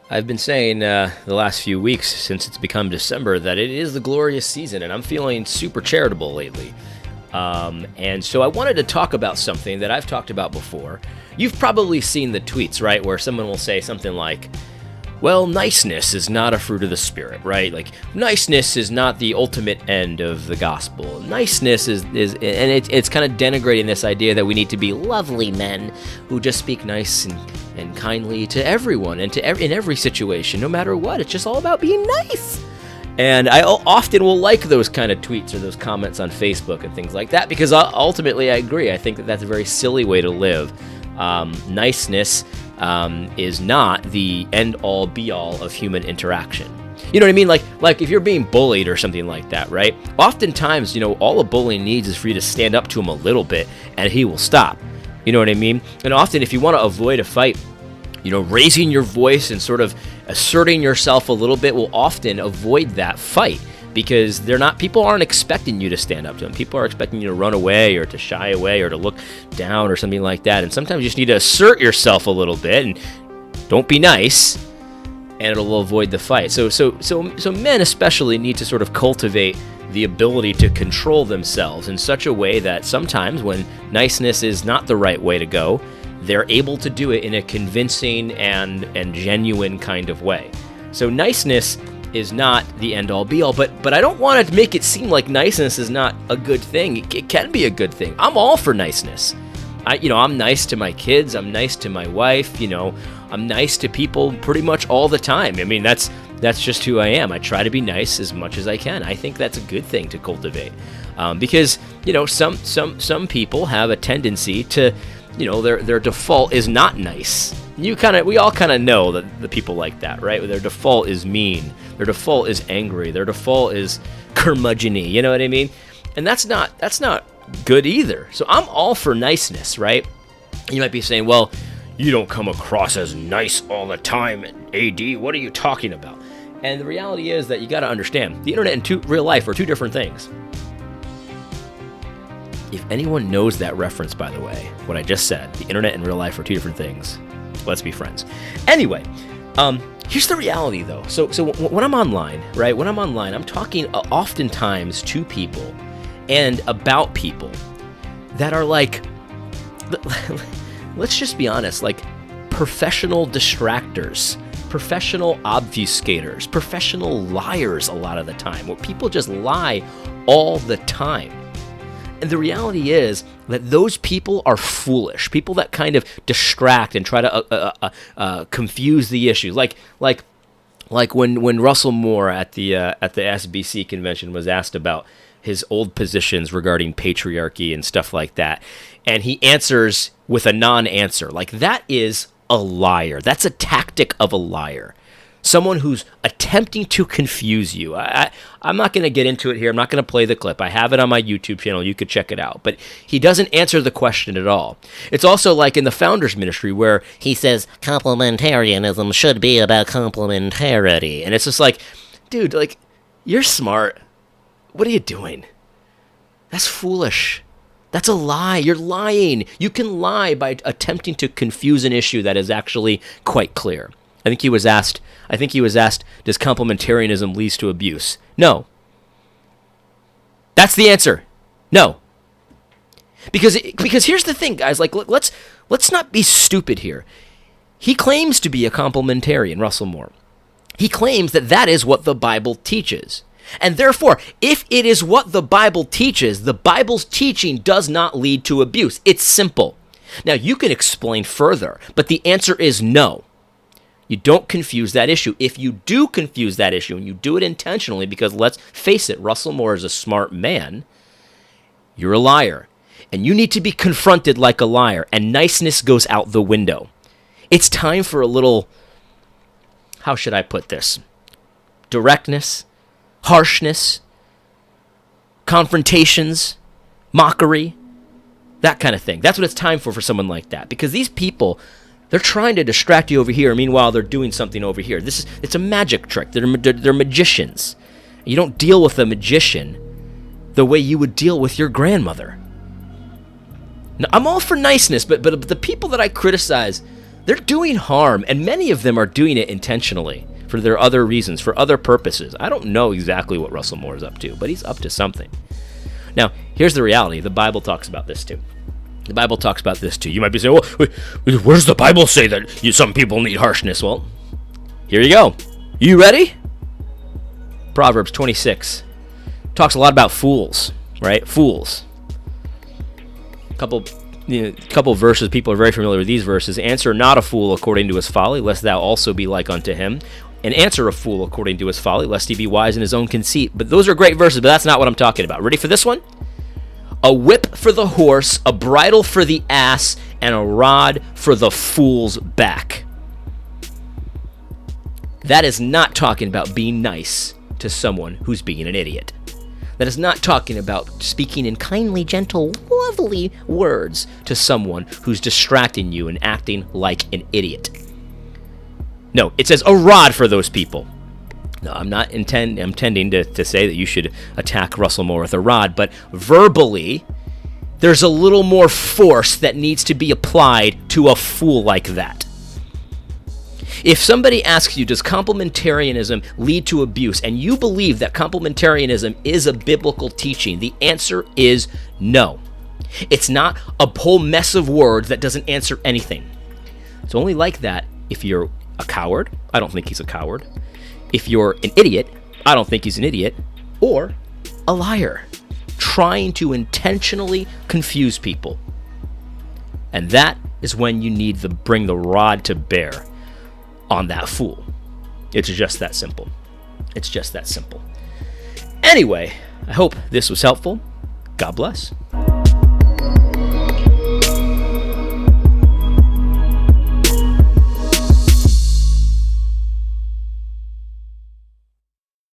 I've been saying the last few weeks since it's become December that it is the glorious season, and I'm feeling super charitable lately. And so I wanted to talk about something that I've talked about before. You've probably seen the tweets, right, where someone will say something like, well, niceness is not a fruit of the Spirit, right? Like, niceness is not the ultimate end of the gospel. Niceness is and it's kind of denigrating this idea that we need to be lovely men who just speak nice and kindly to everyone and in every situation, no matter what. It's just all about being nice. And I often will like those kind of tweets or those comments on Facebook and things like that, because ultimately I agree. I think that that's a very silly way to live. Niceness is not the end-all, be-all of human interaction. You know what I mean? Like if you're being bullied or something like that, right? Oftentimes, all a bully needs is for you to stand up to him a little bit, and he will stop. You know what I mean? And often, if you want to avoid a fight, raising your voice and sort of asserting yourself a little bit will often avoid that fight, because people aren't expecting you to stand up to them. People are expecting you to run away or to shy away or to look down or something like that. And sometimes you just need to assert yourself a little bit and don't be nice, and it'll avoid the fight. So men especially need to sort of cultivate the ability to control themselves in such a way that sometimes when niceness is not the right way to go, they're able to do it in a convincing and genuine kind of way. So niceness is not the end-all be-all, but I don't want to make it seem like niceness is not a good thing. It can be a good thing. I'm all for niceness. I'm nice to my kids. I'm nice to my wife. I'm nice to people pretty much all the time. I mean, that's just who I am. I try to be nice as much as I can. I think that's a good thing to cultivate, because some people have a tendency to, their default is not nice. We all kind of know that the people like that, right? Their default is mean. Their default is angry. Their default is curmudgeon-y. You know what I mean? And that's not good either. So I'm all for niceness, right? You might be saying, well, you don't come across as nice all the time, AD. What are you talking about? And the reality is that you got to understand, the internet and real life are two different things. If anyone knows that reference, by the way, what I just said, the internet and real life are two different things. Let's be friends. Anyway, here's the reality, though. So when I'm online, right? When I'm online, I'm talking oftentimes to people and about people that are like, let's just be honest, like professional distractors, professional obfuscators, professional liars a lot of the time, where people just lie all the time. And the reality is that those people are foolish. People that kind of distract and try to confuse the issue. Like when Russell Moore at the SBC convention was asked about his old positions regarding patriarchy and stuff like that, and he answers with a non-answer. Like, that is a liar. That's a tactic of a liar. Someone who's attempting to confuse you. I'm not going to get into it here. I'm not going to play the clip. I have it on my YouTube channel. You could check it out. But he doesn't answer the question at all. It's also like in the Founders Ministry where he says complementarianism should be about complementarity. And it's just like, dude, like, you're smart. What are you doing? That's foolish. That's a lie. You're lying. You can lie by attempting to confuse an issue that is actually quite clear. I think he was asked, does complementarianism lead to abuse? No. That's the answer. No. Because here's the thing, guys. Like, let's not be stupid here. He claims to be a complementarian, Russell Moore. He claims that is what the Bible teaches. And therefore, if it is what the Bible teaches, the Bible's teaching does not lead to abuse. It's simple. Now, you can explain further, but the answer is no. You don't confuse that issue. If you do confuse that issue, and you do it intentionally, because let's face it, Russell Moore is a smart man, you're a liar. And you need to be confronted like a liar, and niceness goes out the window. It's time for a little, how should I put this? Directness, harshness, confrontations, mockery, that kind of thing. That's what it's time for someone like that. Because these people, they're trying to distract you over here. Meanwhile, they're doing something over here. It's a magic trick. They're magicians. You don't deal with a magician the way you would deal with your grandmother. Now, I'm all for niceness, but the people that I criticize They're doing harm, and many of them are doing it intentionally for their other reasons, for other purposes. I don't know exactly what Russell Moore is up to, but he's up to something. Now, here's the reality. The Bible talks about this too. The Bible talks about this too. You might be saying, well, where does the Bible say that some people need harshness? Well, here you go. You ready? Proverbs 26 talks a lot about fools, right? Fools. Couple verses. People are very familiar with these verses. Answer not a fool according to his folly, lest thou also be like unto him. And answer a fool according to his folly, lest he be wise in his own conceit. But those are great verses, but that's not what I'm talking about. Ready for this one? A whip for the horse, a bridle for the ass, and a rod for the fool's back. That is not talking about being nice to someone who's being an idiot. That is not talking about speaking in kindly, gentle, lovely words to someone who's distracting you and acting like an idiot. No, it says a rod for those people. No, I'm not intending to say that you should attack Russell Moore with a rod, but verbally, there's a little more force that needs to be applied to a fool like that. If somebody asks you, does complementarianism lead to abuse, and you believe that complementarianism is a biblical teaching, the answer is no. It's not a whole mess of words that doesn't answer anything. It's only like that if you're a coward. I don't think he's a coward. If you're an idiot, I don't think he's an idiot. Or a liar, trying to intentionally confuse people. And that is when you need to bring the rod to bear on that fool. It's just that simple. It's just that simple. Anyway, I hope this was helpful. God bless.